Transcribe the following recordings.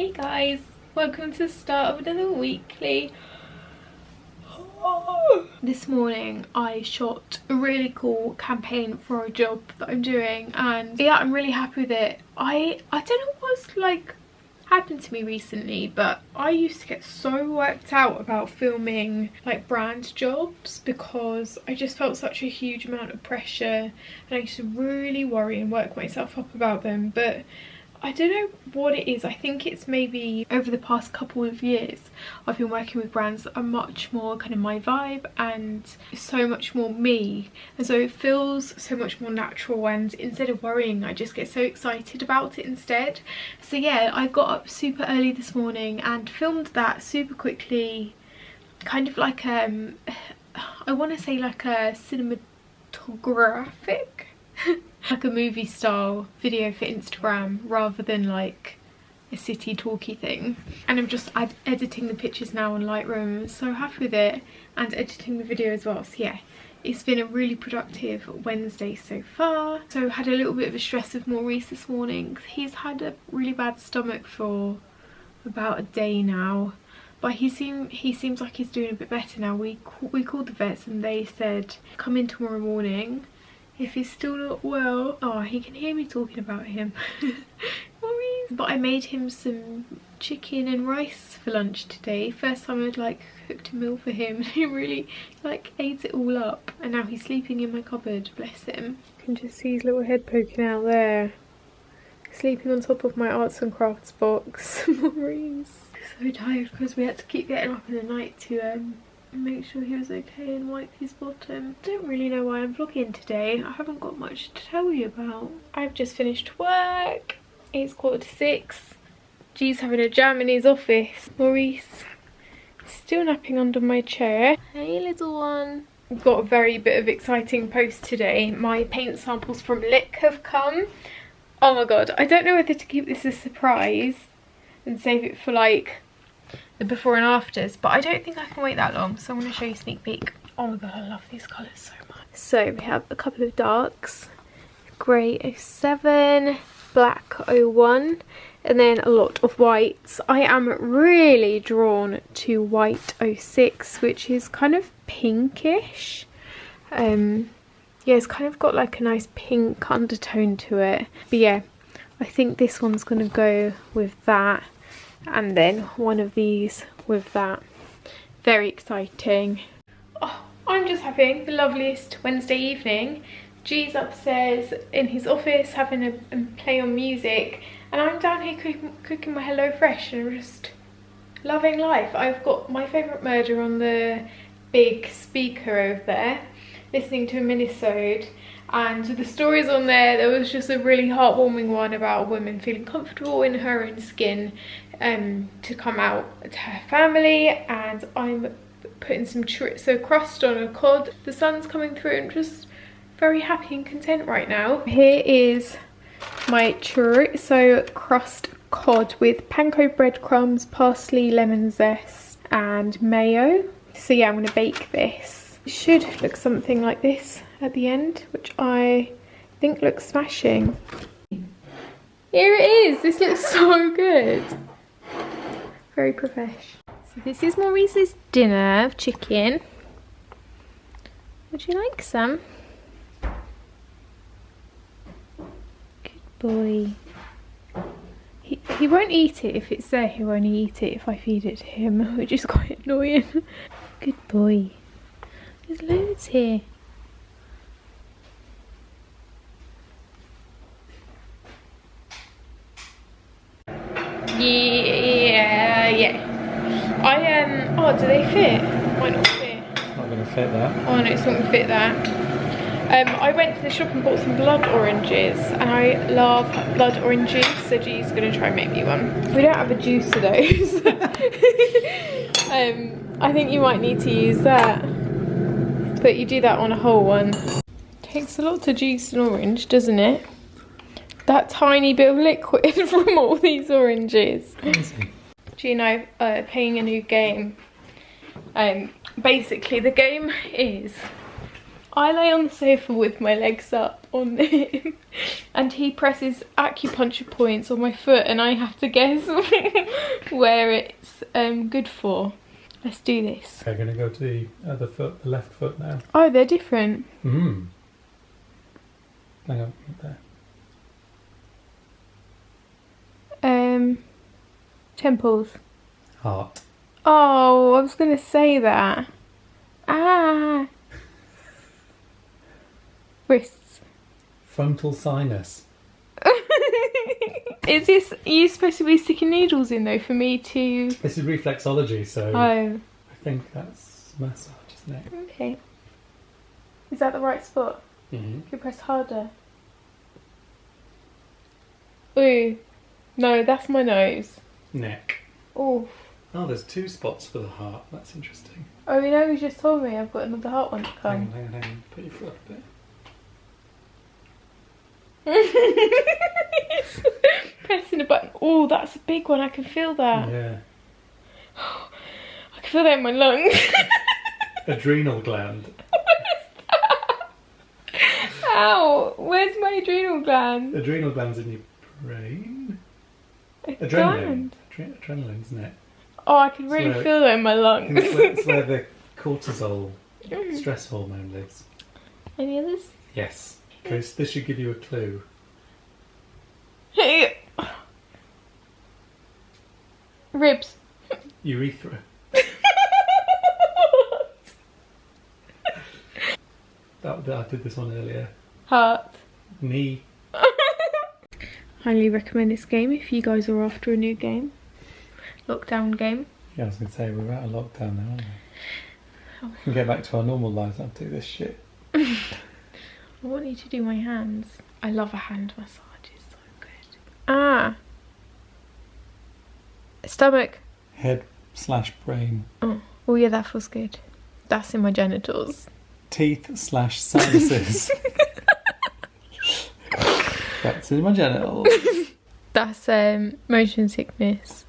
Hey guys, welcome to the start of another weekly. This morning I shot a really cool campaign for a job that I'm doing, and yeah, I'm really happy with it. I don't know what's like happened to me recently, but I used to get so worked out about filming like brand jobs because I just felt such a huge amount of pressure, and I used to really worry and work myself up about them. But I don't know what it is. I think it's maybe over the past couple of years I've been working with brands that are much more kind of my vibe and so much more me, and so it feels so much more natural, and instead of worrying I just get so excited about it instead. So yeah, I got up super early this morning and filmed that super quickly, kind of like I want to say like a cinematographic like a movie style video for Instagram rather than like a city talky thing. And I'm just editing the pictures now on Lightroom. I'm so happy with it, and editing the video as well. So yeah, it's been a really productive Wednesday so far. So had a little bit of a stress with Maurice this morning. He's had a really bad stomach for about a day now, but he seems like he's doing a bit better now. We called the vets and they said come in tomorrow morning if he's still not well. Oh, he can hear me talking about him. But I made him some chicken and rice for lunch today. First time I'd like cooked a meal for him. He really like ate it all up, and now he's sleeping in my cupboard, bless him. You can just see his little head poking out there, sleeping on top of my arts and crafts box. Maurice. So tired because we had to keep getting up in the night to make sure he was okay and wipe his bottom. Don't really know why I'm vlogging today. I haven't got much to tell you about. I've just finished work. It's 6:15. G's having a jam in his office. Maurice still napping under my chair. Hey little one. I've got a very bit of exciting post today. My paint samples from Lick have come. Oh my god, I don't know whether to keep this a surprise and save it for like the before and afters, but I don't think I can wait that long, so I'm going to show you a sneak peek. Oh my god, I love these colours so much. So we have a couple of darks, grey 07, black 01, and then a lot of whites. I am really drawn to white 06, which is kind of pinkish. Yeah, it's kind of got like a nice pink undertone to it. But yeah, I think this one's going to go with that, and then one of these with that. Very exciting. Oh, I'm just having the loveliest Wednesday evening. G's upstairs in his office having a play on music, and I'm down here cooking my Hello Fresh and just loving life. I've got my favourite murder on the big speaker over there, listening to a minisode, and the stories on there was just a really heartwarming one about a woman feeling comfortable in her own skin to come out to her family. And I'm putting some chorizo crust on a cod. The sun's coming through and just very happy and content right now. Here is my chorizo crust cod with panko breadcrumbs, parsley, lemon zest and mayo. So yeah, I'm going to bake this. It should look something like this at the end, which I think looks smashing. Here it is. This looks so good. Very profesh. So this is Maurice's dinner of chicken. Would you like some? Good boy. He won't eat it if it's there. He'll only eat it if I feed it to him, which is quite annoying. Good boy. There's loads here. Yeah. Oh, do they fit? Might not fit. It's not going to fit that. Oh no, it's not going to fit that. I went to the shop and bought some blood oranges, and I love blood oranges, so G's going to try and make me one. We don't have a juicer though, so I think you might need to use that. But you do that on a whole one. Takes a lot to juice an orange, doesn't it? That tiny bit of liquid from all these oranges. Crazy. Do you know, playing a new game. Basically the game is I lay on the sofa with my legs up on him and he presses acupuncture points on my foot and I have to guess where it's good for. Let's do this. Okay, going to go to the other foot, the left foot now. Oh, they're different. Hang on, there. Temples. Heart. Oh, I was going to say that. Ah. Wrists. Frontal sinus. Are you supposed to be sticking needles in though for me to... This is reflexology, so I think that's massage, isn't it? Okay. Is that the right spot? Mm-hmm. Can you press harder? Ooh. No, that's my nose. Neck. Oh. Oh, there's 2 spots for the heart. That's interesting. Oh, you know, you just told me I've got another heart one to come. Hang on. Put your foot up a bit. Pressing a button. Oh, that's a big one. I can feel that. Yeah. I can feel that in my lungs. Adrenal gland. Ow! Where's my adrenal gland? Adrenal gland's in your brain. Adrenaline. Gland. Adrenaline, isn't it? Oh, I can really feel that in my lungs. It's where the cortisol stress hormone lives. Any others? Yes. This should give you a clue. Ribs. Urethra. I did this one earlier. Heart. Knee. Highly recommend this game if you guys are after a new game. Lockdown game. Yeah, I was going to say, we're out of lockdown now, aren't we? We can get back to our normal lives and do this shit. I want you to do my hands. I love a hand massage, it's so good. Ah. Stomach. Head/brain. Oh yeah, that feels good. That's in my genitals. Teeth/sinuses. That's in my genitals. That's motion sickness.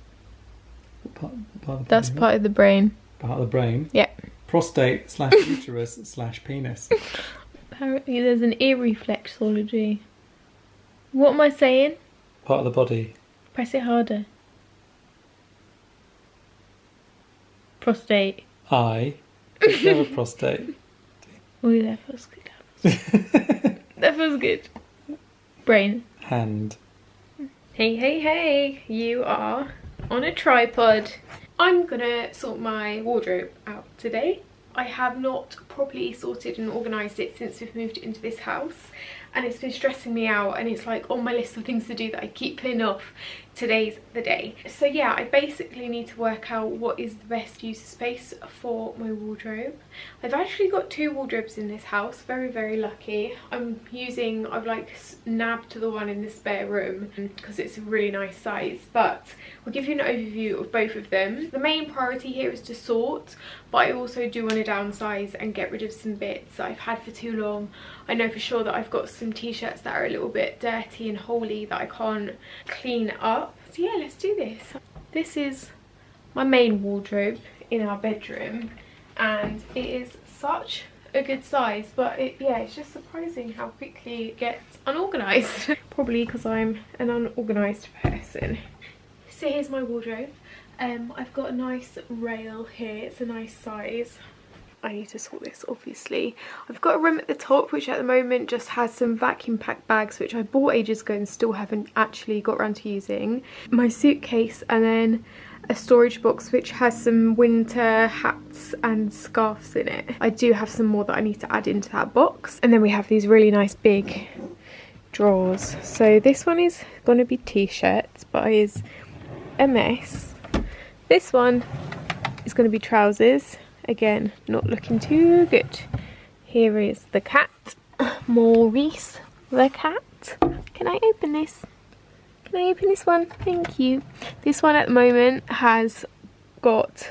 That's part of the brain. Part of the brain? Yeah. Prostate/uterus/penis. Apparently there's an ear reflexology. What am I saying? Part of the body. Press it harder. Prostate. Eye. You have a prostate. Oh, that feels good. That feels good. Brain. Hand. Hey, you are on a tripod. I'm gonna sort my wardrobe out today. I have not properly sorted and organised it since we've moved into this house, and it's been stressing me out, and it's like on my list of things to do that I keep putting off. Today's the day. So yeah, I basically need to work out what is the best use of space for my wardrobe. I've actually got 2 wardrobes in this house, very lucky. I've like nabbed the one in the spare room because it's a really nice size, but I'll give you an overview of both of them. The main priority here is to sort, but I also do want to downsize and get rid of some bits that I've had for too long. I know for sure that I've got some t-shirts that are a little bit dirty and holey that I can't clean up. So yeah, let's do this. This is my main wardrobe in our bedroom, and it is such a good size, but it's just surprising how quickly it gets unorganised. Probably because I'm an unorganised person. So here's my wardrobe. I've got a nice rail here, it's a nice size. I need to sort this, obviously. I've got a room at the top which at the moment just has some vacuum packed bags which I bought ages ago and still haven't actually got around to using. My suitcase, and then a storage box which has some winter hats and scarves in it. I do have some more that I need to add into that box. And then we have these really nice big drawers. So this one is going to be t-shirts, but is a mess. This one is going to be trousers. Again, not looking too good. Here is the cat. Maurice the cat. Can I open this? Can I open this one? Thank you. This one at the moment has got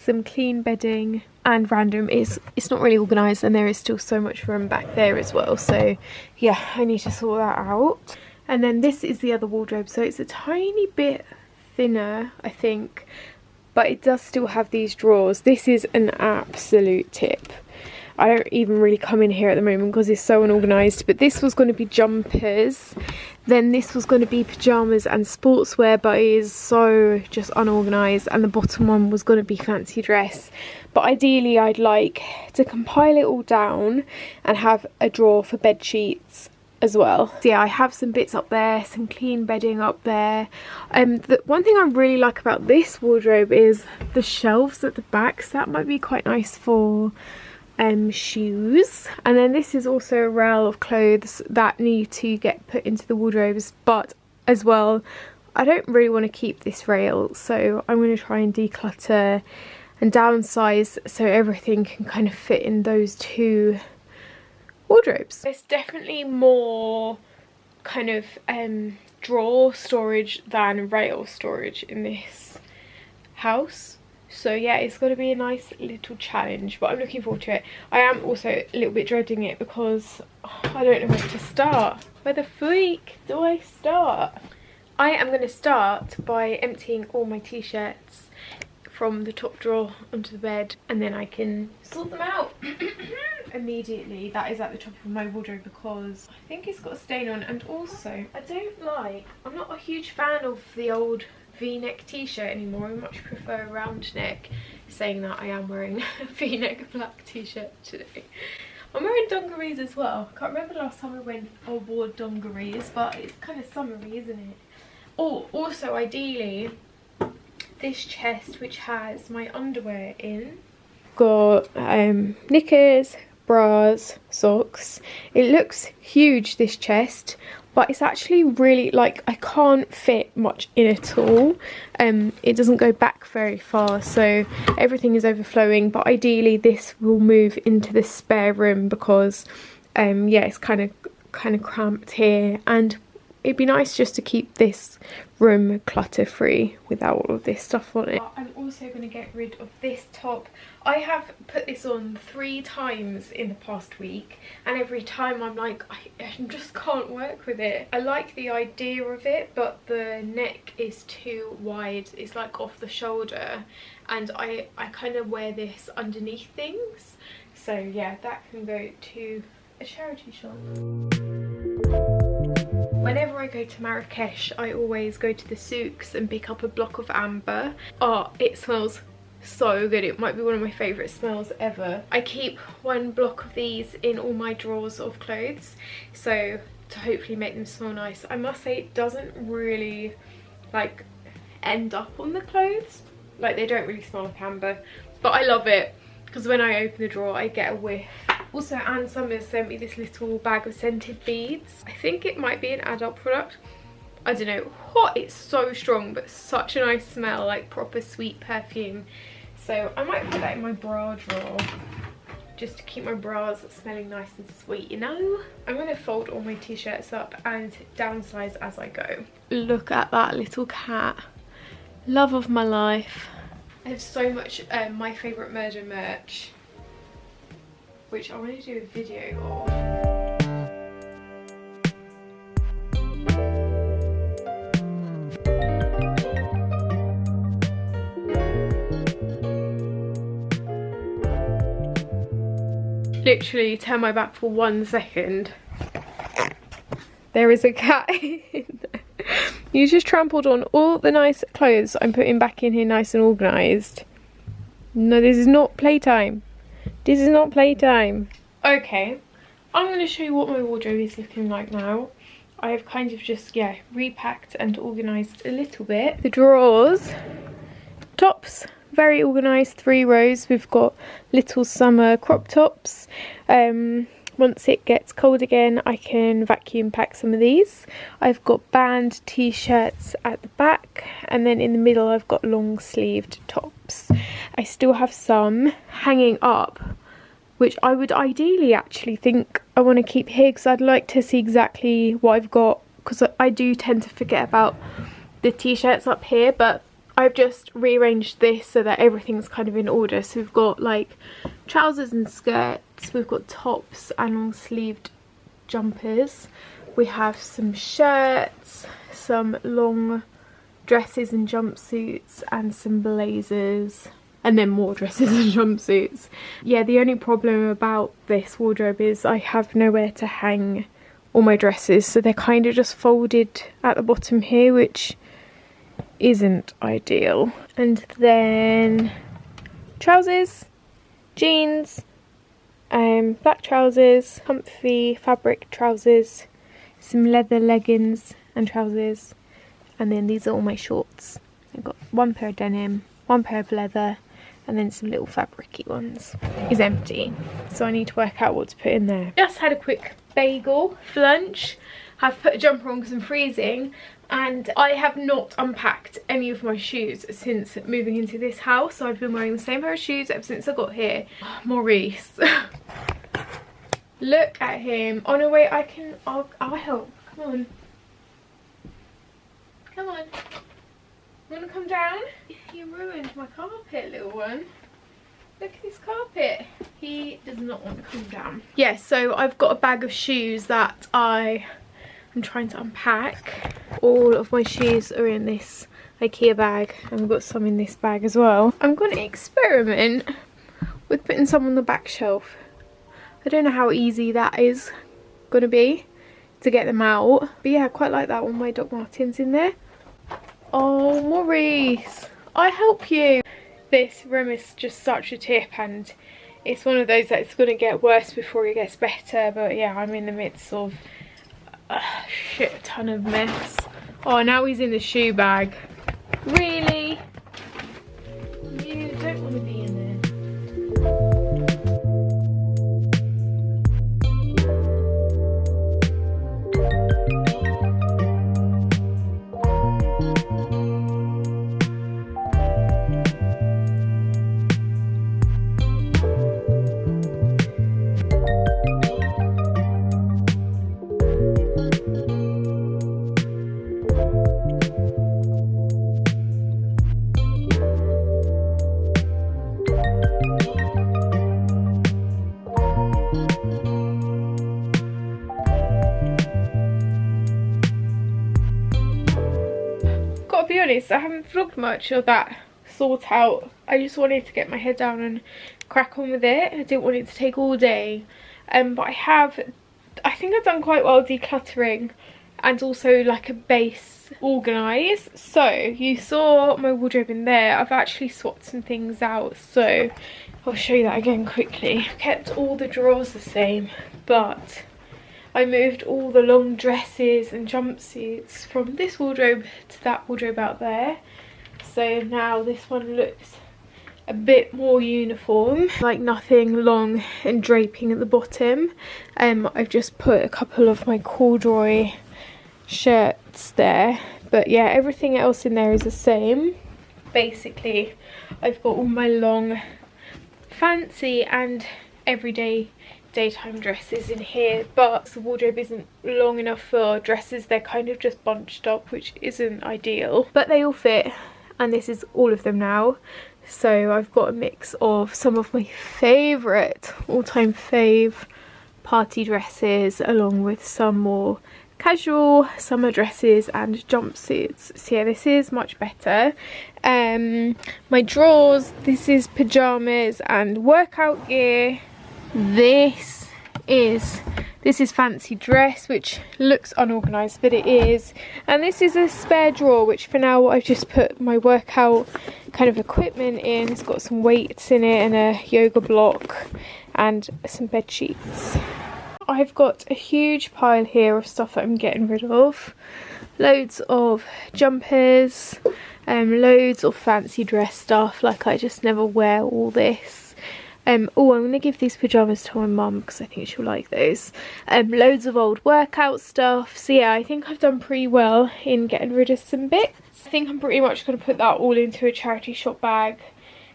some clean bedding and random. It's not really organised, and there is still so much room back there as well. So yeah, I need to sort that out. And then this is the other wardrobe. So it's a tiny bit thinner, I think, but it does still have these drawers. This is an absolute tip. I don't even really come in here at the moment because it's so unorganised. But this was going to be jumpers, then this was going to be pyjamas and sportswear, but it is so just unorganised. And the bottom one was going to be fancy dress. But ideally I'd like to compile it all down and have a drawer for bed sheets as well. So yeah, I have some bits up there, some clean bedding up there. The one thing I really like about this wardrobe is the shelves at the back, so that might be quite nice for shoes. And then this is also a rail of clothes that need to get put into the wardrobes, but as well I don't really want to keep this rail, so I'm going to try and declutter and downsize so everything can kind of fit in those two wardrobes. There's definitely more kind of drawer storage than rail storage in this house, so yeah, it's going to be a nice little challenge, but I'm looking forward to it. I am also a little bit dreading it because I don't know where to start. Where the freak do I start? I am going to start by emptying all my t-shirts from the top drawer onto the bed, and then I can sort them out immediately. That is at the top of my wardrobe because I think it's got a stain on, and also I'm not a huge fan of the old v-neck t-shirt anymore. I much prefer a round neck. Saying that, I am wearing a v-neck black t-shirt today. I'm wearing dungarees as well. I can't remember the last time I wore dungarees, but it's kind of summery, isn't it? Oh, also ideally this chest which has my underwear in. Got knickers, bras, socks. It looks huge, this chest, but it's actually really, like, I can't fit much in at all. It doesn't go back very far, so everything is overflowing, but ideally this will move into the spare room because yeah, it's kind of cramped here, and it'd be nice just to keep this room clutter free without all of this stuff on it. I'm also going to get rid of this top. I have put this on 3 times in the past week, and every time I'm like, I just can't work with it. I like the idea of it, but the neck is too wide. It's like off the shoulder, and I kind of wear this underneath things. So yeah, that can go to a charity shop. Whenever I go to Marrakesh, I always go to the Snooks and pick up a block of amber. Oh, it smells so good. It might be one of my favourite smells ever. I keep 1 block of these in all my drawers of clothes, so to hopefully make them smell nice. I must say it doesn't really like end up on the clothes. Like, they don't really smell like amber, but I love it because when I open the drawer I get a whiff. Also, Anne Summers sent me this little bag of scented beads. I think it might be an adult product. I don't know. It's so strong, but such a nice smell, like proper sweet perfume. So I might put that in my bra drawer just to keep my bras smelling nice and sweet, you know? I'm going to fold all my t-shirts up and downsize as I go. Look at that little cat. Love of my life. I have so much My Favourite Murder merch, which I want to do a video of. Literally turn my back for 1 second. There is a cat in there. You just trampled on all the nice clothes I'm putting back in here nice and organised. No, this is not playtime. This is not playtime. Okay, I'm going to show you what my wardrobe is looking like now. I have kind of just, yeah, repacked and organised a little bit. The drawers, tops, very organised, 3 rows. We've got little summer crop tops. Once it gets cold again, I can vacuum pack some of these. I've got band t-shirts at the back, and then in the middle I've got long sleeved tops. I still have some hanging up, which I would ideally actually think I want to keep here because I'd like to see exactly what I've got, because I do tend to forget about the t-shirts up here, but I've just rearranged this so that everything's kind of in order. So we've got like trousers and skirts, we've got tops and long sleeved jumpers, we have some shirts, some long dresses and jumpsuits, and some blazers, and then more dresses and jumpsuits. Yeah, the only problem about this wardrobe is I have nowhere to hang all my dresses, so they're kind of just folded at the bottom here, which isn't ideal. And then trousers, jeans, black trousers, comfy fabric trousers, some leather leggings and trousers, and then these are all my shorts. I've got one pair of denim, one pair of leather, and then some little fabricy ones. Is empty, so I need to work out what to put in there. Just had a quick bagel for lunch. I've put a jumper on because I'm freezing, and I have not unpacked any of my shoes since moving into this house. So I've been wearing the same pair of shoes ever since I got here. Maurice. Look at him. Oh no, wait, I'll help. Come on. Come on. You wanna come down? You ruined my carpet, little one. Look at this carpet. He does not want to come down. Yeah, so I've got a bag of shoes that I'm trying to unpack. All of my shoes are in this IKEA bag, and we've got some in this bag as well. I'm going to experiment with putting some on the back shelf. I don't know how easy that is going to be to get them out, but yeah, I quite like that one. My Doc Martens in there. Oh, Maurice, I help you. This room is just such a tip, and it's one of those that's going to get worse before it gets better. But yeah, I'm in the midst of a shit ton of mess. Oh, now he's in the shoe bag. Really? You don't want to be in there. Gotta be honest, I haven't vlogged much of that sort out. I just wanted to get my head down and crack on with it. I didn't want it to take all day, but I think I've done quite well decluttering and also like a base organised. So you saw my wardrobe in there. I've actually swapped some things out, so I'll show you that again quickly. Kept all the drawers the same, but I moved all the long dresses and jumpsuits from this wardrobe to that wardrobe out there. So now this one looks a bit more uniform, like nothing long and draping at the bottom. I've just put a couple of my corduroy shirts there, but yeah, everything else in there is the same. Basically, I've got all my long fancy and everyday daytime dresses in here, but the wardrobe isn't long enough for dresses. They're kind of just bunched up, which isn't ideal, but they all fit, and this is all of them now. So I've got a mix of some of my favourite, all-time fave party dresses, along with some more casual summer dresses and jumpsuits. So yeah, this is much better. My drawers, this is pyjamas and workout gear. This is fancy dress, which looks unorganised, but it is. And this is a spare drawer, which for now I've just put my workout kind of equipment in. It's got some weights in it and a yoga block and some bed sheets. I've got a huge pile here of stuff that I'm getting rid of. Loads of jumpers, loads of fancy dress stuff. Like, I just never wear all this. Oh, I'm going to give these pyjamas to my mum because I think she'll like those. Loads of old workout stuff. So yeah, I think I've done pretty well in getting rid of some bits. I think I'm pretty much going to put that all into a charity shop bag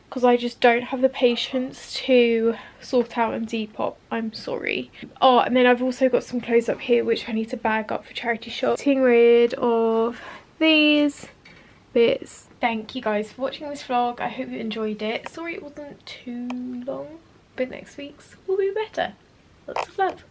because I just don't have the patience to sort out and depop. I'm sorry. Oh, and then I've also got some clothes up here which I need to bag up for charity shop. Getting rid of these bits. Thank you guys for watching this vlog. I hope you enjoyed it. Sorry it wasn't too long, but next week's will be better. Lots of love.